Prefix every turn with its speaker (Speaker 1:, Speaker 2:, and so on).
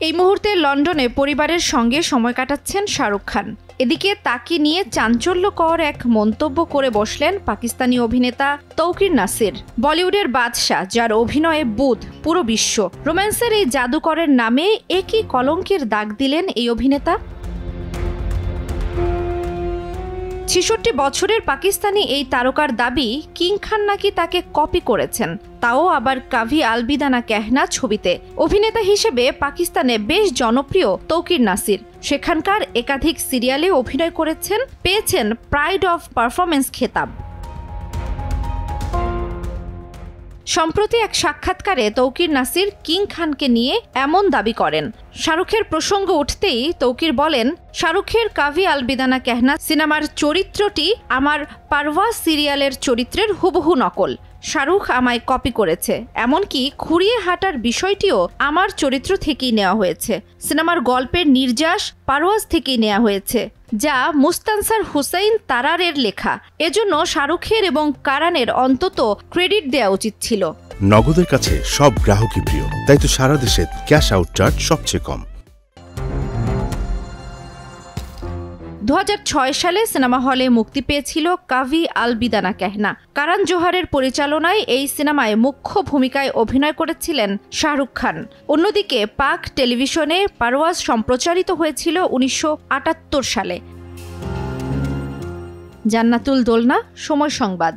Speaker 1: এই মুহূর্তে লন্ডনে পরিবারের সঙ্গে সময় কাটাচ্ছেন শাহরুখ খান। এদিকে তাকে নিয়ে চাঞ্চল্যকর এক মন্তব্য করে বসলেন পাকিস্তানি অভিনেতা তৌকির নাসির। বলিউডের বাদশা, যার অভিনয়ে বুঁদ পুরো বিশ্ব, রোম্যান্সের এই জাদুকরের নামে একই কলঙ্কের দাগ দিলেন এই অভিনেতা। ৬৬ বছরের পাকিস্তানি এই তারকার দাবি, কিং খান নাকি তাকে কপি করেছেন, তাও আবার কাভি আলবিদানা কেহনা ছবিতে। অভিনেতা হিসেবে পাকিস্তানে বেশ জনপ্রিয় তৌকির নাসির। সেখানকার একাধিক সিরিয়ালে অভিনয় করেছেন, পেয়েছেন প্রাইড অফ পারফরমেন্স খেতাব। সম্প্রতি এক সাক্ষাৎকারে তৌকির নাসির কিং খানকে নিয়ে এমন দাবি করেন। শাহরুখের প্রসঙ্গ উঠতেই তৌকির বলেন, শাহরুখের কাভি আলবিদানা কেহনা সিনেমার চরিত্রটি আমার পারওয়াজ সিরিয়ালের চরিত্রের হুবহু নকল। শাহরুখ আমায় কপি করেছে, এমনকি খুঁড়িয়ে হাঁটার বিষয়টিও আমার চরিত্র থেকেই নেওয়া হয়েছে। সিনেমার গল্পের নির্যাস পারওয়াজ থেকেই নেওয়া হয়েছে, যা মুস্তানসার হুসাইন তারারের লেখা। এজন্য শাহরুখের এবং কারানের অন্তত ক্রেডিট দেওয়া উচিত ছিল।
Speaker 2: নগদের কাছে সব গ্রাহকই প্রিয়, তাই তো সারা দেশে ক্যাশ আউট চার্জ সবচেয়ে কম।
Speaker 1: ২০০৬ সালে সিনেমা হলে মুক্তি পেয়েছিল কাভি আলবিদানা কেহনা। কারণ জোহারের পরিচালনায় এই সিনেমায় মুখ্য ভূমিকায় অভিনয় করেছিলেন শাহরুখ খান। অন্যদিকে পাক টেলিভিশনে পারওয়াজ সম্প্রচারিত হয়েছিল ১৯৭৮ সালে। জান্নাতুল দোলনা, সময় সংবাদ।